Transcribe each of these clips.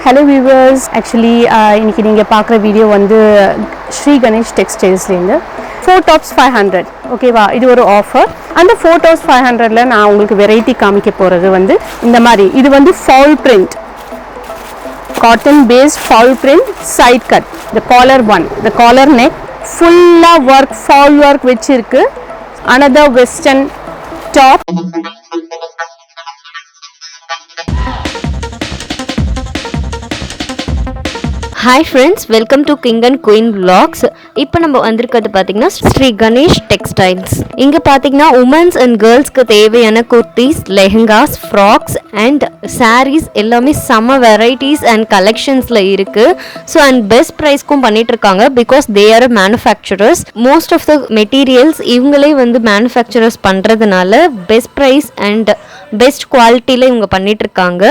Hello viewers, actually இன்னைக்கு நீங்க பார்க்குற வீடியோ வந்து ஸ்ரீ கணேஷ் டெக்ஸ்டைல்ஸ்லேருந்து 4 tops 500 ஓகேவா. இது ஒரு ஆஃபர். அந்த 4 tops 500ல நான் உங்களுக்கு வெரைட்டி காமிக்க போகிறது வந்து இந்த மாதிரி. இது வந்து fall print, cotton based fall print, side cut, the collar one, the collar neck, ஃபுல்லா ஒர்க், ஃபால் ஒர்க் வச்சிருக்கு. another western top. Hi friends, welcome to King and Queen Vlogs. இப்போ நம்ம வந்திருக்கிறது பார்த்தீங்கன்னா ஸ்ரீ கணேஷ் டெக்ஸ்டைல்ஸ். இங்கே பார்த்தீங்கன்னா உமன்ஸ் அண்ட் கேர்ள்ஸ்க்கு தேவையான kurtis, lehengas, frocks and saris எல்லாமே செம்ம வெரைட்டிஸ் அண்ட் கலெக்ஷன்ஸில் இருக்குது. ஸோ அண்ட் பெஸ்ட் ப்ரைஸ்க்கும் பண்ணிட்டு இருக்காங்க. Because they are manufacturers. Most of the materials இவங்களே வந்து மேனுஃபேக்சரர்ஸ் பண்ணுறதுனால பெஸ்ட் ப்ரைஸ் அண்ட் பெஸ்ட் குவாலிட்டியில் இவங்க பண்ணிகிட்ருக்காங்க.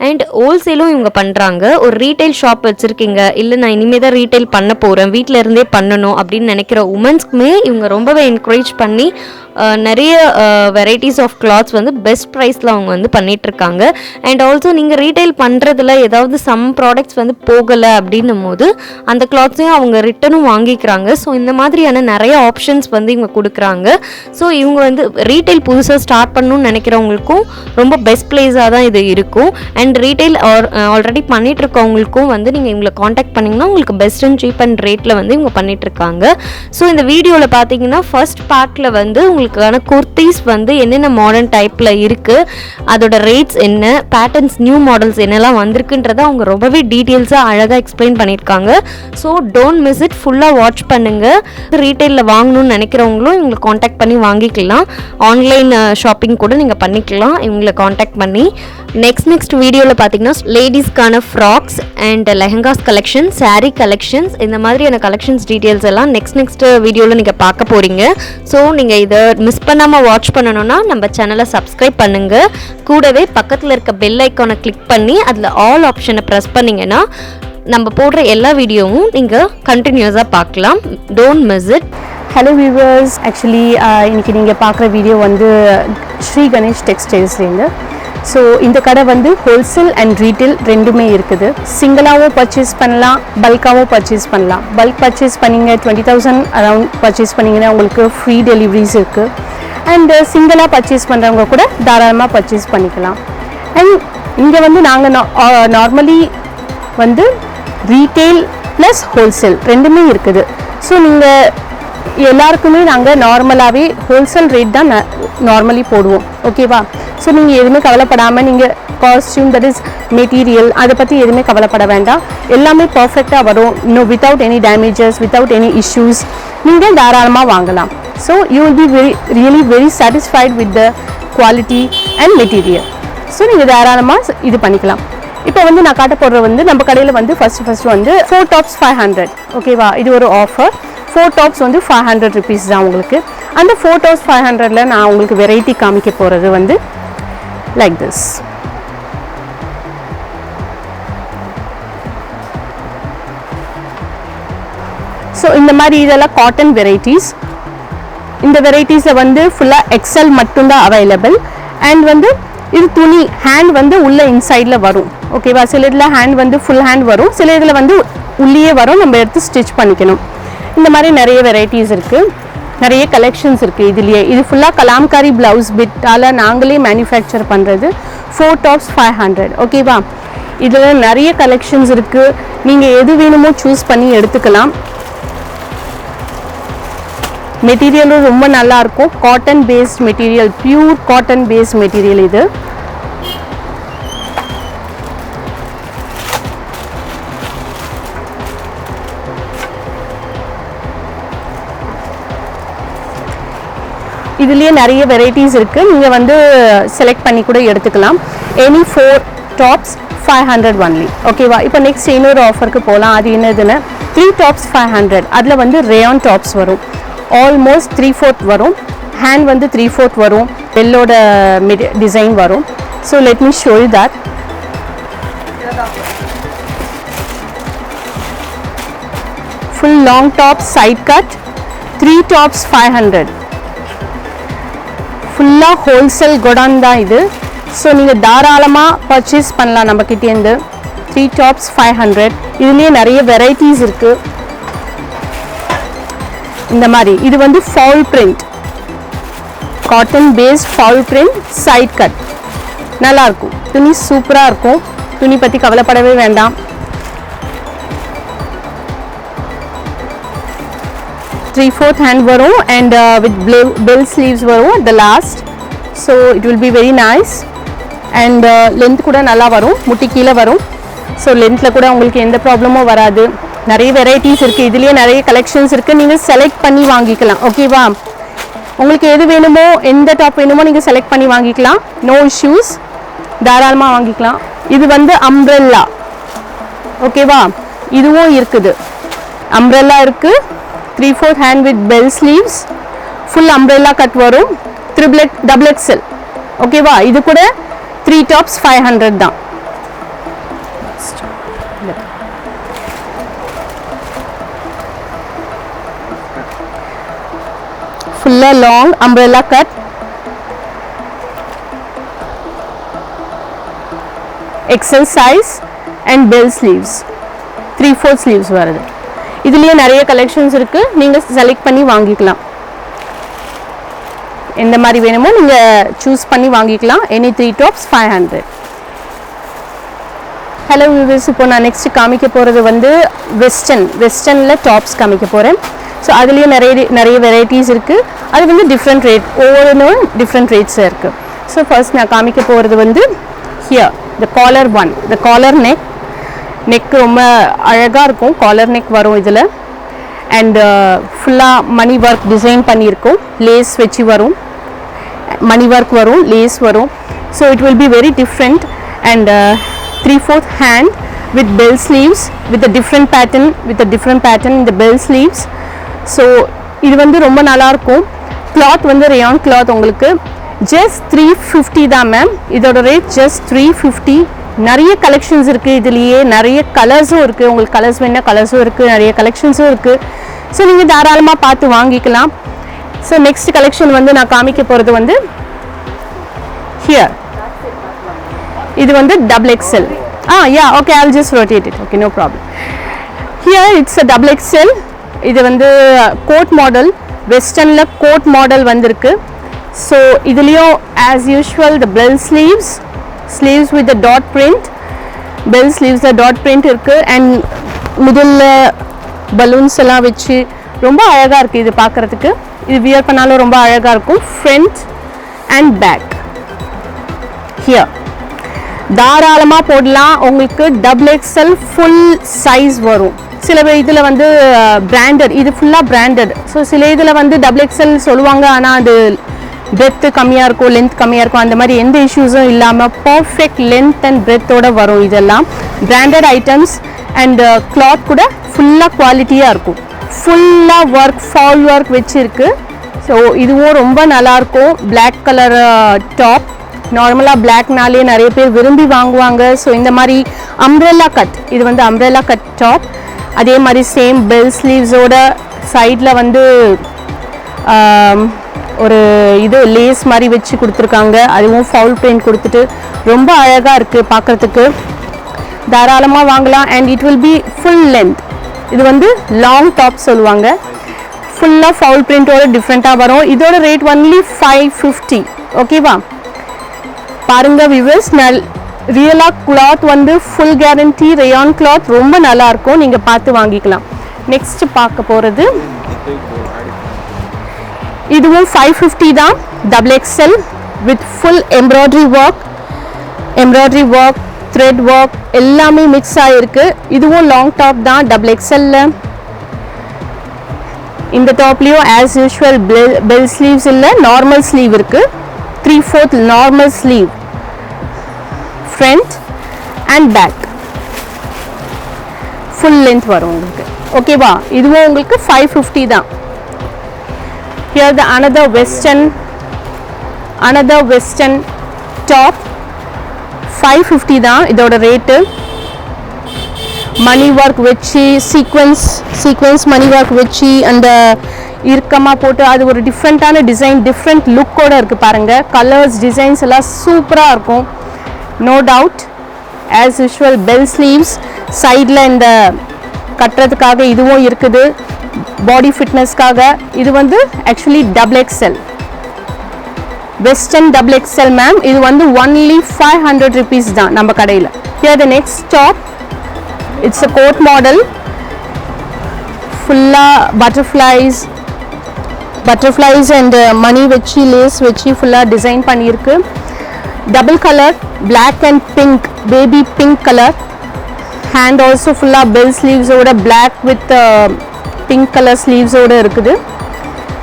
அண்ட் ஹோல்சேலும் இவங்க பண்ணுறாங்க. ஒரு ரீட்டைல் ஷாப் வச்சுருக்கீங்க, இல்லை நான் இனிமேல் தான் ரீட்டைல் பண்ண போகிறேன், வீட்டில் இருந்தே பண்ணணும் அப்படின்னு நினைக்கிற உமன்ஸ்க்குமே இவங்க ரொம்பவே என்கரேஜ் பண்ணி நிறைய வெரைட்டிஸ் ஆஃப் கிளாத்ஸ் வந்து பெஸ்ட் ப்ரைஸில் அவங்க வந்து பண்ணிகிட்ருக்காங்க. அண்ட் ஆல்சோ நீங்கள் ரீட்டைல் பண்ணுறதுல ஏதாவது சம் ப்ராடக்ட்ஸ் வந்து போகலை அப்படின்னும் போது அந்த கிளாத்ஸையும் அவங்க ரிட்டனும் வாங்கிக்கிறாங்க. ஸோ இந்த மாதிரியான நிறைய ஆப்ஷன்ஸ் வந்து இவங்க கொடுக்குறாங்க. ஸோ இவங்க வந்து ரீட்டைல் புதுசாக ஸ்டார்ட் பண்ணணும்னு நினைக்கிறவங்களுக்கும் ரொம்ப பெஸ்ட் ப்ளேஸாக தான் இது இருக்கும். அண்ட் ரீட்டைல் ஆல்ரெடி பண்ணிகிட்ருக்கவங்களுக்கும் வந்து நீங்கள் இவங்களை காண்டாக்ட் பண்ணிங்கன்னா உங்களுக்கு பெஸ்ட் அண்ட் சீப் அண்ட் ரேட்டில் வந்து இவங்க பண்ணிகிட்ருக்காங்க. ஸோ இந்த வீடியோவில் பார்த்தீங்கன்னா ஃபர்ஸ்ட் பார்ட்டில் வந்து உங்களுக்கான குர்த்திஸ் வந்து என்னென்ன மாடர்ன் டைப்பில் இருக்குது, அதோட ரேட்ஸ் என்ன, பேட்டர்ன்ஸ், நியூ மாடல்ஸ் என்னெல்லாம் வந்திருக்குன்றதை அவங்க ரொம்பவே டீட்டெயில்ஸாக அழகாக எக்ஸ்பிளைன் பண்ணியிருக்காங்க. ஸோ டோன்ட் மிஸ் இட், ஃபுல்லாக வாட்ச் பண்ணுங்கள். ரீட்டைலில் வாங்கணும்னு நினைக்கிறவங்களும் இவங்களை காண்டாக்ட் பண்ணி வாங்கிக்கலாம். ஆன்லைன் ஷாப்பிங் கூட நீங்கள் பண்ணிக்கலாம் இவங்களை காண்டாக்ட் பண்ணி. நெக்ஸ்ட் வீடியோவில் பார்த்தீங்கன்னா லேடிஸ்க்கான frocks and lehengas collection, sari collections, இந்த மாதிரியான கலெக்ஷன்ஸ் டீட்டெயில்ஸ் எல்லாம் நெக்ஸ்ட் வீடியோவில் நீங்கள் பார்க்க போகிறீங்க. ஸோ நீங்கள் இதை மிஸ் பண்ணாமல் வாட்ச் பண்ணணும்னா நம்ம சேனலை சப்ஸ்கிரைப் பண்ணுங்கள். கூடவே பக்கத்தில் இருக்க பெல் ஐக்கானை கிளிக் பண்ணி அதில் ஆல் ஆப்ஷனை ப்ரெஸ் பண்ணிங்கன்னா நம்ம போடுற எல்லா வீடியோவும் நீங்கள் கண்டினியூஸாக பார்க்கலாம். Don't miss it. Hello viewers, actually இன்னைக்கு நீங்கள் பார்க்குற வீடியோ வந்து ஸ்ரீ கணேஷ் டெக்ஸ்டைல்ஸ்லேருந்து. ஸோ இந்த கடை வந்து ஹோல்சேல் அண்ட் ரீட்டைல் ரெண்டுமே இருக்குது. சிங்கிளாகவும் பர்ச்சேஸ் பண்ணலாம், பல்காகவும் பர்ச்சேஸ் பண்ணலாம். பல்க் பர்ச்சேஸ் பண்ணிங்க 20,000 அரவுண்ட் பர்ச்சேஸ் பண்ணிங்கன்னா உங்களுக்கு ஃப்ரீ டெலிவரிஸ் இருக்குது. அண்டு சிங்கிளாக பர்ச்சேஸ் பண்ணுறவங்க கூட தாராளமாக பர்ச்சேஸ் பண்ணிக்கலாம். அண்ட் இங்கே வந்து நாங்கள் நார்மலி வந்து ரீட்டெயில் ப்ளஸ் ஹோல்சேல் ரெண்டுமே இருக்குது. ஸோ நீங்கள் எல்லாருக்குமே நாங்கள் நார்மலாகவே ஹோல்சேல் ரேட் தான் நார்மலி போடுவோம், ஓகேவா. ஸோ நீங்கள் எதுவுமே கவலைப்படாமல் நீங்கள் காஸ்டியூம், தட் இஸ் மெட்டீரியல், அதை பற்றி எதுவுமே கவலைப்பட வேண்டாம். எல்லாமே பர்ஃபெக்டாக வரும். இன்னும் without any damages, without any issues நீங்கள் தாராளமாக வாங்கலாம். So you will be really very satisfied with the quality and material. So நீங்கள் தாராளமாக இது பண்ணிக்கலாம். இப்போ வந்து நான் காட்ட போடுற வந்து நம்ம கடையில் வந்து ஃபர்ஸ்ட் வந்து 4 tops 500 ஓகேவா. இது ஒரு ஆஃபர். 4 tops வந்து 500 rupees தான் உங்களுக்கு. அந்த 4 tops 500ல நான் உங்களுக்கு வெரைட்டி காமிக்க போகிறது வந்து லைக் திஸ். ஸோ இந்த மாதிரி இதெல்லாம் காட்டன் வெரைட்டிஸ். இந்த வெரைட்டிஸை வந்து ஃபுல்லாக எக்ஸல் மட்டும்தான் அவைலபிள். அண்ட் வந்து இது துணி ஹேண்ட் வந்து உள்ள இன்சைடில் வரும், ஓகேவா. சில இதில் ஹேண்ட் வந்து ஃபுல் ஹேண்ட் வரும், சில இதில் வந்து உள்ளே வரும், நம்ம எடுத்து ஸ்டிச் பண்ணிக்கணும். இந்த மாதிரி நிறைய வெரைட்டிஸ் இருக்குது, நிறைய கலெக்ஷன்ஸ் இருக்குது இதுலேயே. இது ஃபுல்லாக கலாம்காரி ப்ளவுஸ் பிட்டால் நாங்களே மேனுஃபேக்சர் பண்ணுறது. 4 tops 500 ஓகேவா. இதில் நிறைய கலெக்ஷன்ஸ் இருக்குது, நீங்கள் எது வேணுமோ சூஸ் பண்ணி எடுத்துக்கலாம். மெட்டீரியலும் ரொம்ப நல்லாயிருக்கும். Cotton based material, pure cotton based material இது. இதுலேயே நிறைய வெரைட்டிஸ் இருக்குது, நீங்கள் வந்து செலக்ட் பண்ணி கூட எடுத்துக்கலாம். எனி 4 tops 500 ஒன்லி, ஓகேவா. இப்போ நெக்ஸ்ட் இன்னொரு ஆஃபருக்கு போகலாம். அது என்னதுன்னு 3 tops 500. அதில் வந்து ரேயான் டாப்ஸ் வரும். ஆல்மோஸ்ட் 3/4 வரும். ஹேண்ட் வந்து 3/4 வரும். பெல்லோட டிசைன் வரும். So let me show you that. Full long top side cut 3 tops 500. ஃபுல்லாக ஹோல்சேல் குடான் தான் இது. ஸோ நீங்கள் தாராளமாக பர்ச்சேஸ் பண்ணலாம் நம்ம கிட்டேருந்து. 3 tops 500. இதுலயே நிறைய வெரைட்டிஸ் இருக்கு. இந்த மாதிரி இது வந்து fall print, cotton based fall print side cut. நல்லா இருக்கும், துணி சூப்பரா இருக்கும். துணி பத்தி கவலைப்படவே வேண்டாம். 3/4 hand வரும் and with bell sleeves வரும் at the last, so it will be very nice and length கூட நல்லா வரும், முட்டி கீழே வரும். ஸோ லென்த்தில் கூட உங்களுக்கு எந்த ப்ராப்ளமும் வராது. நிறைய வெரைட்டிஸ் இருக்குது, இதுலேயே நிறைய கலெக்ஷன்ஸ் இருக்குது. நீங்கள் செலக்ட் பண்ணி வாங்கிக்கலாம். ஓகேவா, உங்களுக்கு எது வேணுமோ, எந்த டாப் வேணுமோ நீங்கள் செலக்ட் பண்ணி வாங்கிக்கலாம். நோ இஷ்யூஸ், தாராளமாக வாங்கிக்கலாம். இது வந்து அம்ப்ரெல்லா. ஓகேவா, இதுவும் இருக்குது. அம்ப்ரெல்லா இருக்குது, 3/4 hand with bell sleeves, full umbrella cut வரும், double XL. ஓகேவா, இது கூட 3 tops 500 தான். full long umbrella cut, XL size and bell sleeves, 3/4 sleeves வருது. இதுலயே நிறைய கலெக்ஷன்ஸ் இருக்கு, நீங்க செலக்ட் பண்ணி வாங்கிக்கலாம். எந்த மாதிரி வேணுமோ நீங்க சூஸ் பண்ணி வாங்கிக்கலாம். Any 3 tops 500. ஹலோ வியூவர்ஸ், இப்போ நான் நெக்ஸ்ட் காமிக்க போகிறது வந்து வெஸ்டர்னில் டாப்ஸ் காமிக்க போகிறேன். ஸோ அதுலேயே நிறைய வெரைட்டிஸ் இருக்குது. அது வந்து டிஃப்ரெண்ட் ரேட், ஒவ்வொன்றும் டிஃப்ரெண்ட் ரேட்ஸாக இருக்குது. ஸோ ஃபர்ஸ்ட் நான் காமிக்க போகிறது வந்து here the collar one, the collar neck ரொம்ப அழகாக இருக்கும். காலர் நெக் வரும் இதில் அண்ட் ஃபுல்லாக மணி ஒர்க் டிசைன் பண்ணியிருக்கோம். லேஸ் வச்சு வரும், மணி ஒர்க் வரும், லேஸ் வரும். So it will be very different and 3/4 hand with bell sleeves with a different pattern in the bell sleeves. So இது வந்து ரொம்ப நல்லாயிருக்கும். கிளாத் வந்து ரேயான் கிளாத். உங்களுக்கு ஜஸ்ட் 350 தான் மேம். இதோட ரேட் ஜஸ்ட் 350. நிறைய கலெக்ஷன்ஸ் இருக்குது, இதுலேயே நிறைய கலர்ஸும் இருக்குது. உங்களுக்கு கலர்ஸ் வேணால் கலர்ஸும் இருக்குது, நிறைய கலெக்ஷன்ஸும் இருக்குது. ஸோ நீங்கள் தாராளமாக பார்த்து வாங்கிக்கலாம். ஸோ நெக்ஸ்ட் கலெக்ஷன் வந்து நான் காமிக்க போகிறது வந்து ஹியர். இது வந்து double XL. Yeah, okay, I'll just rotate it. Okay, no problem. Here it's a double XL. இது வந்து கோட் மாடல், வெஸ்டர்னில் கோட் மாடல் வந்திருக்கு. ஸோ இதுலேயும் as usual the bell sleeves with the dot print, bell sleeves the dot print இருக்குது. And middle balloons எல்லாம் வச்சு ரொம்ப அழகாக இருக்குது இது பார்க்குறதுக்கு. இது வியர் பண்ணாலும் ரொம்ப அழகாக இருக்கும். ஃப்ரண்ட் அண்ட் பேக் ஹியர் தாராளமாக போடலாம். உங்களுக்கு double XL ஃபுல் சைஸ் வரும். சில இதில் வந்து பிராண்டட், இது ஃபுல்லாக பிராண்டட். ஸோ சில இதில் வந்து double XL சொல்லுவாங்க, ஆனால் அது பிரெத்து கம்மியாக இருக்கும், லென்த் கம்மியாக இருக்கும். அந்த மாதிரி எந்த இஷ்யூஸும் இல்லாமல் பர்ஃபெக்ட் லென்த் அண்ட் பிரெத்தோட வரும். இதெல்லாம் பிராண்டட் ஐட்டம்ஸ் அண்ட் கிளாத் கூட ஃபுல்லாக குவாலிட்டியாக இருக்கும். ஃபுல்லாக ஒர்க், ஃபால் ஒர்க் வச்சுருக்கு. ஸோ இதுவும் ரொம்ப நல்லாயிருக்கும். பிளாக் கலர் டாப், நார்மலாக பிளாக்னாலே நிறைய பேர் விரும்பி வாங்குவாங்க. ஸோ இந்த மாதிரி அம்ப்ரெல்லா கட், இது வந்து அம்ப்ரெல்லா கட் டாப். அதே மாதிரி சேம் பெல் ஸ்லீவ்ஸோட சைடில் வந்து ஒரு இது லேஸ் மாதிரி வச்சு கொடுத்துருக்காங்க. அதுவும் ஃபவுல் பிரிண்ட் கொடுத்துட்டு ரொம்ப அழகாக இருக்குது பார்க்குறதுக்கு. தாராளமாக வாங்கலாம். And it will B full length. இது வந்து லாங் டாப் சொல்லுவாங்க. ஃபுல்லாக ஃபவுல் பிரிண்ட்டோட டிஃப்ரெண்ட்டாக வரும். இதோட ரேட் ஒன்லி 550. ஓகேவா, பாருங்க வியூவர்ஸ், ரியலாக கிளாத் வந்து ஃபுல் கேரண்டி ரேயான் கிளாத், ரொம்ப நல்லாயிருக்கும். நீங்கள் பார்த்து வாங்கிக்கலாம். நெக்ஸ்ட் பார்க்க போகிறது இதுவும் 550 தான். double XL with full embroidery work, thread work எல்லாமே மிக்ஸ் ஆகிருக்கு. இதுவும் லாங் டாப் தான், double XL. இந்த டாப்லேயும் ஆஸ் யூஷுவல் பெல் ஸ்லீவ்ஸ் இல்லை, நார்மல் ஸ்லீவ் இருக்குது. 3/4 normal sleeve, front and back full length வரும் உங்களுக்கு. ஓகேவா, இதுவும் உங்களுக்கு 550 தான். Here the another western top, 550 தான் இதோட ரேட்டு. மணி ஒர்க் வச்சு சீக்வென்ஸ் மணி ஒர்க் வச்சு அந்த இறுக்கமாக போட்டு அது ஒரு டிஃப்ரெண்ட்டான டிசைன், டிஃப்ரெண்ட் லுக்கோடு இருக்குது பாருங்கள். கலர்ஸ் டிசைன்ஸ் எல்லாம் சூப்பராக இருக்கும், no doubt. as usual bell sleeves சைடில் இந்த கட்டுறதுக்காக இதுவும் இருக்குது பாடி ஃபிட்னஸ்க்காக இது வந்து actually XXL western XXL ma'am இது வந்து ஒன்லி 500 rupees தான் நம்ம கடையில் here the next top it's a coat model ஃபுல்லாக butterflies and மணி வச்சு லேஸ் வச்சு ஃபுல்லாக டிசைன் பண்ணியிருக்கு double colour black and pink baby pink color hand also ஃபுல்லாக bell sleeves ஓட black with pink color sleeves ஓட இருக்குது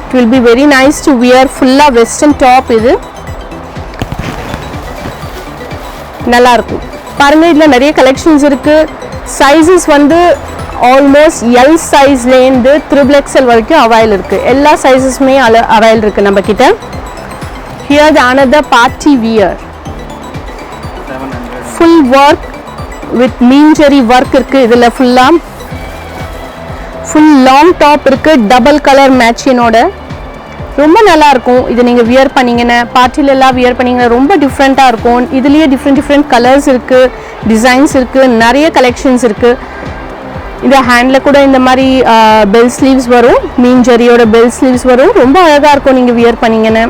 it will be very nice to wear ஃபுல்லாக western top இது நல்லா இருக்கும் பாருங்க இதில் நிறைய கலெக்ஷன்ஸ் இருக்குது சைஸஸ் வந்து ஆல்மோஸ்ட் L சைஸ்லேருந்து XXL வரைக்கும் அவைல் இருக்குது எல்லா சைஸஸுமே அவைல் இருக்குது நம்ம கிட்ட here the another party wear full work with மீன்ஜரி ஒர்க் இருக்குது இதில் ஃபுல்லாக ஃபுல் லாங் டாப் இருக்குது டபுள் கலர் மேட்சினோட ரொம்ப நல்லா இருக்கும் இது நீங்கள் வியர் பண்ணிங்கன்னா பார்ட்டில எல்லாம் வியர் பண்ணிங்கன்னா ரொம்ப டிஃப்ரெண்ட்டாக இருக்கும் இதுலேயே டிஃப்ரெண்ட் கலர்ஸ் இருக்குது டிசைன்ஸ் இருக்குது நிறைய கலெக்ஷன்ஸ் இருக்குது இந்த ஹேண்டில் கூட இந்த மாதிரி பெல் ஸ்லீவ்ஸ் வரும் மீன்ஜரியோட பெல் ஸ்லீவ்ஸ் வரும் ரொம்ப அழகாக இருக்கும் நீங்கள் வியர் பண்ணிங்கன்னா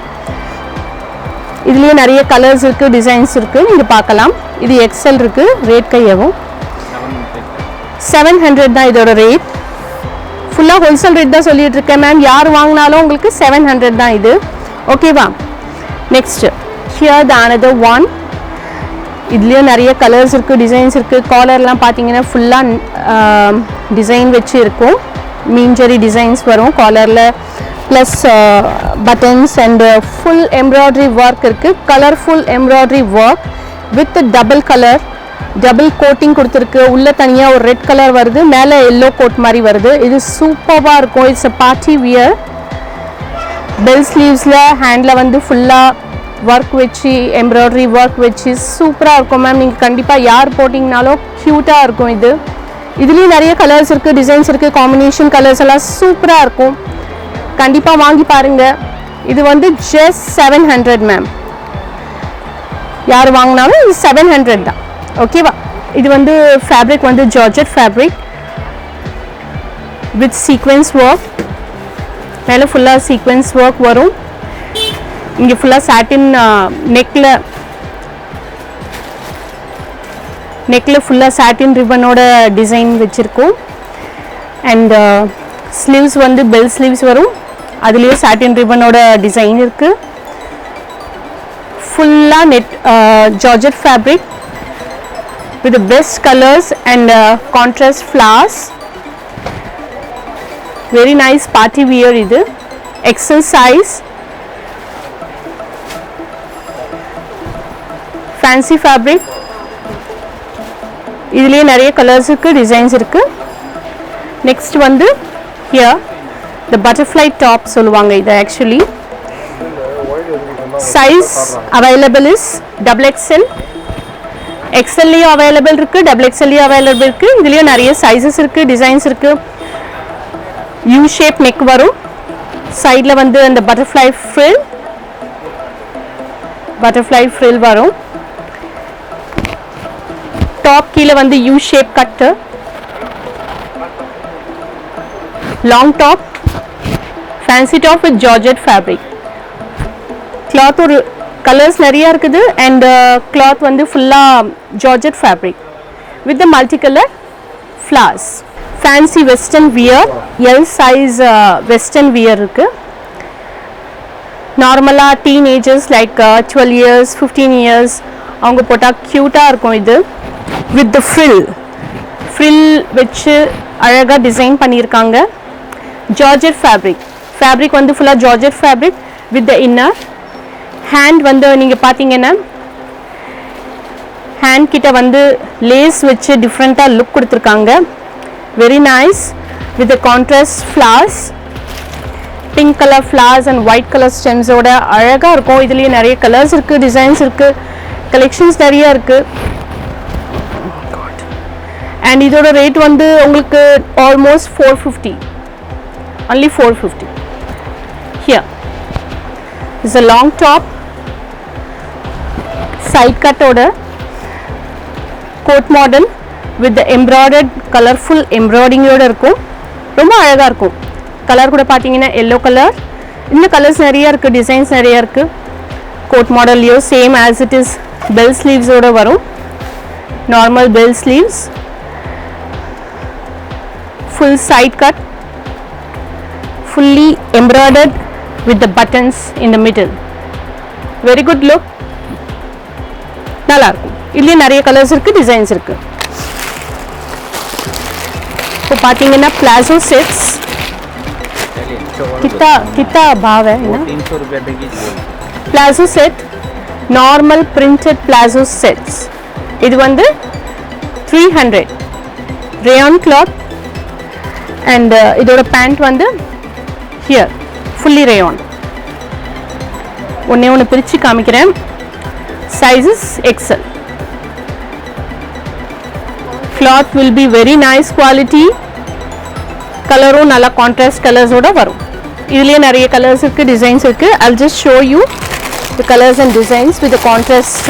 இதுலேயே நிறைய கலர்ஸ் இருக்குது டிசைன்ஸ் இருக்குது நீங்கள் பார்க்கலாம் இது XL இருக்குது ரேட் கையாகும் 700 தான் இதோட ரேட் ஃபுல்லாக ஹோல்சேல் ரேட் தான் சொல்லிட்டு இருக்கேன் மேம் யார் வாங்கினாலும் உங்களுக்கு 700 தான் இது ஓகேவா next here the another one இதுலேயும் நிறைய கலர்ஸ் இருக்குது டிசைன்ஸ் இருக்குது காலர்லாம் பார்த்தீங்கன்னா ஃபுல்லாக டிசைன் வச்சு இருக்கும் மீன்ஜரி டிசைன்ஸ் வரும் காலரில் plus buttons and full embroidery work இருக்குது colourful embroidery work with double colour double coating கொடுத்துருக்கு உள்ள தனியாக ஒரு ரெட் கலர் வருது மேலே எல்லோ கோட் மாதிரி வருது இது சூப்பராக இருக்கும் it's a party wear bell ஸ்லீவ்ஸில் ஹேண்டில் வந்து ஃபுல்லாக ஒர்க் வச்சு எம்ப்ராய்டரி ஒர்க் வச்சு சூப்பராக இருக்கும் மேம் நீங்கள் கண்டிப்பாக யார் போட்டிங்கனாலும் க்யூட்டாக இருக்கும் இது இதுலேயும் நிறைய கலர்ஸ் இருக்குது டிசைன்ஸ் இருக்குது காம்பினேஷன் கலர்ஸ் எல்லாம் சூப்பராக இருக்கும் கண்டிப்பாக வாங்கி பாருங்கள் இது வந்து ஜஸ்ட் 700 மேம் யார் வாங்கினாலும் இது 700 தான் ஓகேவா இது வந்து ஃபேப்ரிக் வந்து georgette fabric with sequence work மேலே ஃபுல்லாக சீக்வென்ஸ் ஒர்க் வரும் இங்கே ஃபுல்லாக சாட்டின் நெக்கில் ஃபுல்லாக சாட்டின் ரிப்பனோட டிசைன் வச்சுருக்கோம் அண்ட் ஸ்லீவ்ஸ் வந்து பெல் ஸ்லீவ்ஸ் வரும் அதுலேயே சாட்டின் ரிப்பனோட டிசைன் இருக்குது ஃபுல்லாக georgette fabric with the best colors and contrast flowers very nice party wear idu XL size fancy fabric idile nariya colors irukku designs irukku next vandu here the butterfly top soluvanga idu actually size available is XXL XLலையும் available இருக்குது XXLலையும் available இருக்குது இதுலேயும் நிறைய sizes இருக்குது designs இருக்குது U shape neck வரும் சைடில் வந்து அந்த பட்டர்ஃப்ளை ஃப்ரில் வரும் டாப் கீழே வந்து U shape cut long top fancy top with georgette fabric cloth ஒரு கலர்ஸ் நிறையா இருக்குது அண்ட் கிளாத் வந்து ஃபுல்லாக georgette fabric with the multi colour flowers fancy western wear L size western wear இருக்குது நார்மலாக டீனேஜர்ஸ் லைக் 12 years 15 years அவங்க போட்டால் க்யூட்டாக இருக்கும் இது வித் த ஃப்ரில் வச்சு அழகாக டிசைன் பண்ணியிருக்காங்க ஜார்ஜெட் ஃபேப்ரிக் வந்து ஃபுல்லாக georgette fabric with the inner hand வந்து நீங்கள் பார்த்தீங்கன்னா ஹேண்ட் கிட்ட வந்து லேஸ் வச்சு டிஃப்ரெண்ட்டாக லுக் கொடுத்துருக்காங்க very nice with contrast flowers pink colour flowers and white colour ஸ்டெம்ஸோட அழகாக இருக்கும் இதுலேயே நிறைய கலர்ஸ் இருக்குது டிசைன்ஸ் இருக்குது கலெக்ஷன்ஸ் நிறைய இருக்குது அண்ட் இதோட ரேட் வந்து உங்களுக்கு almost 450 only 450 here is a long top side cut order coat model with embroidered colourful எம்ப்ராய்டிங்கோடு இருக்கும். ரொம்ப அழகாக இருக்கும். கலர் கூட பார்த்தீங்கன்னா எல்லோ கலர். இன்னும் கலர்ஸ் நிறையா இருக்குது, டிசைன்ஸ் நிறையா இருக்குது. கோட் மாடல்லையோ same as it is bell ஸ்லீவ்ஸோடு வரும். Normal bell sleeves, full side cut, fully embroidered with the buttons in the middle. Very good look. நல்லா இருக்கும். இதுலயே நிறைய கலர்ஸ் இருக்கு, டிசைன்ஸ் இருக்கு. இப்போ பாத்தீங்கன்னா பிளாசோ செட்ஸ் कितना भाव है ना? 300 रुपए की palazzo set, normal printed palazzo sets. இது வந்து 300 rayon cloth and இதோட பேண்ட் வந்து here fully rayon. ஒண்ணே பிரிச்சு காமிக்கிறேன். sizes XL. cloth will be very nice quality. கலரும் நல்ல கான்ட்ராஸ்ட் கலர்ஸோட வரும். இதுலயே நிறைய கலர்ஸ் இருக்கு, டிசைன்ஸ் இருக்கு. I'll just show you the colors and designs with the contrast.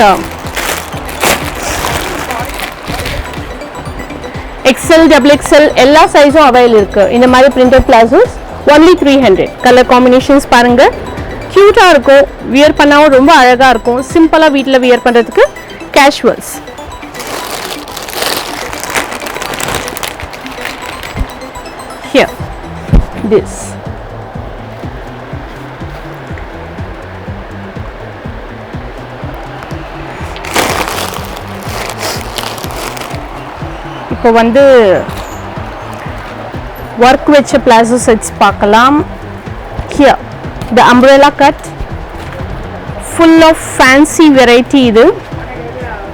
XL, XXL எல்லா சைஸும் அவைலபிள் இருக்கு. இந்த மாதிரி printed plazos only 300. Colour combinations பாருங்க, கியூட்டா இருக்கும். வியர் பண்ணாவும் ரொம்ப அழகா இருக்கும். சிம்பிளா வீட்ல வியர் பண்றதுக்கு கேஷுவல்ஸ். Here this இப்போ வந்து ஒர்க் வச்ச பிளாசோ செட்ஸ் பார்க்கலாம். Here the umbrella cut, full of fancy variety. இது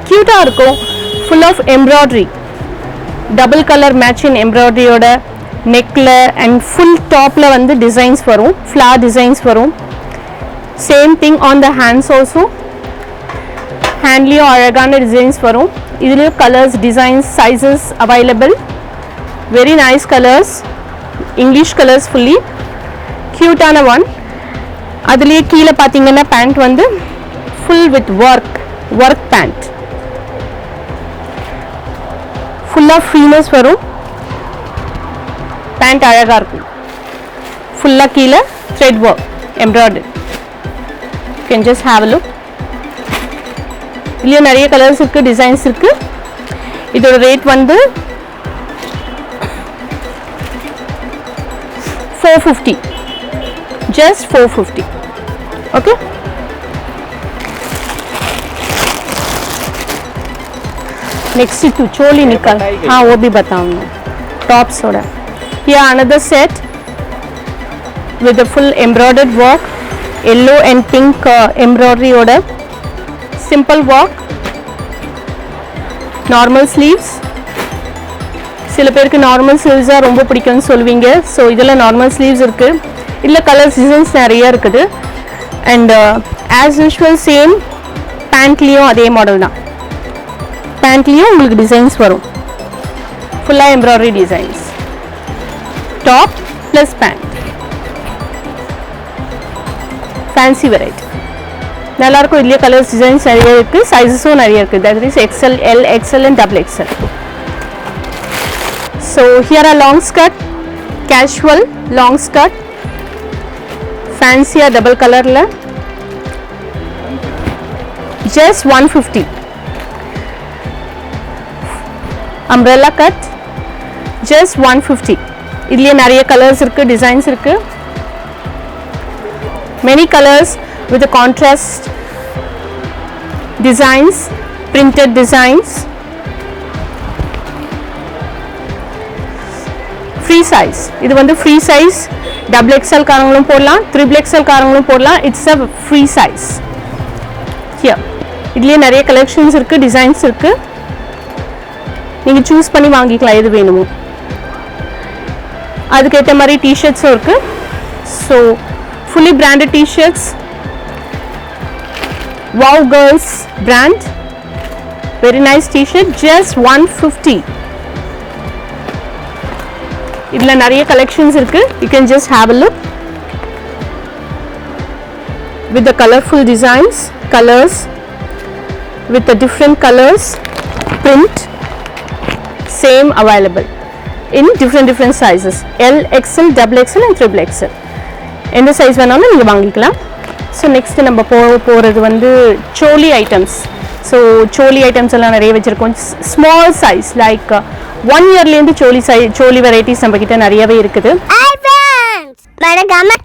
கியூட்டா இருக்கும். full of embroidery, double color matching embroidery ஓட நெக்ல அண்ட் ஃபுல் டாப்ல வந்து டிசைன்ஸ் வரும், ஃப்ளார் டிசைன்ஸ் வரும். Same thing on the hands also. ஹேண்ட்லேயும் அழகான டிசைன்ஸ் வரும். இதுலேயும் colours, designs, sizes available. Very nice colours, English colours, fully க்யூட்டான ஒன். அதுலேயே கீழே பார்த்தீங்கன்னா பேண்ட் வந்து ஃபுல் வித் ஒர்க் பேண்ட். ஃபுல்லாக ஃப்ரீனஸ் வரும். பேண்ட் அழகாக இருக்கும். ஃபுல்லாக கீழே thread work embroidery. You can just have a look. இதுலேயும் நிறைய கலர்ஸ் இருக்குது, டிசைன்ஸ் இருக்குது. இதோட ரேட் வந்து 450. just 450. okay. नेक्स्ट टू चोली निकल, हाँ वो भी बताऊंगा. टॉप्स थोड़ा. Here another set with the full embroidered work, yellow and pink embroidery order. Simple work, normal sleeves. சில பேருக்கு நார்மல் ஸ்லீவ்ஸா ரொம்ப பிடிக்கும்னு சொல்வீங்க. ஸோ இதில் நார்மல் ஸ்லீவ்ஸ் இருக்கு. இதில் கலர்ஸ் டிசைன்ஸ் நிறைய இருக்குது. அண்ட் ஆஸ் யூஷுவல் சேம் பேண்ட்லேயும் அதே மாடல் தான். பேண்ட்லேயும் உங்களுக்கு டிசைன்ஸ் வரும், ஃபுல்லாக embroidery designs. Top plus pant, fancy variety நல்லாயிருக்கும். இதுலேயே கலர்ஸ் டிசைன்ஸ் நிறைய இருக்குது, சைஸஸும் நிறைய இருக்குது. That is XL, L, XL and XXL. So here a long skirt, casual long skirt, fancy double color la, just 150. Umbrella cut, just 150. idliye nariya colors irukku, designs irukku, many colors with the contrast designs, printed designs. Free size, இது வந்து free size. XXL காரங்களும் போடலாம், XXL காரங்களும் போடலாம். It's a free size. Here இதுலேயே நிறைய collections இருக்குது, designs இருக்குது. நீங்கள் choose பண்ணி வாங்கிக்கலாம் எது வேணுமோ. அதுக்கேற்ற மாதிரி டிஷர்ட்ஸும் இருக்குது. So fully branded tshirts, wow girls brand, very nice tshirt, just 150. இதில் நிறைய கலெக்ஷன்ஸ் இருக்குது. You can just have a look with the colorful designs, colors with the different colors, print. same available in different sizes, L, XL, XXL and XXL. எந்த size வேணாலும் நீங்கள் வாங்கிக்கலாம். So next நம்ம போகிறது வந்து சோலி ஐட்டம்ஸ். ஸோ சோலி items எல்லாம் நிறைய வச்சுருக்கோம். ஸ்மால் சைஸ் லைக் 1 இயர்லேருந்து சோலி வெரைட்டிஸ் நம்மக்கிட்ட நிறையவே இருக்குது. மறக்காம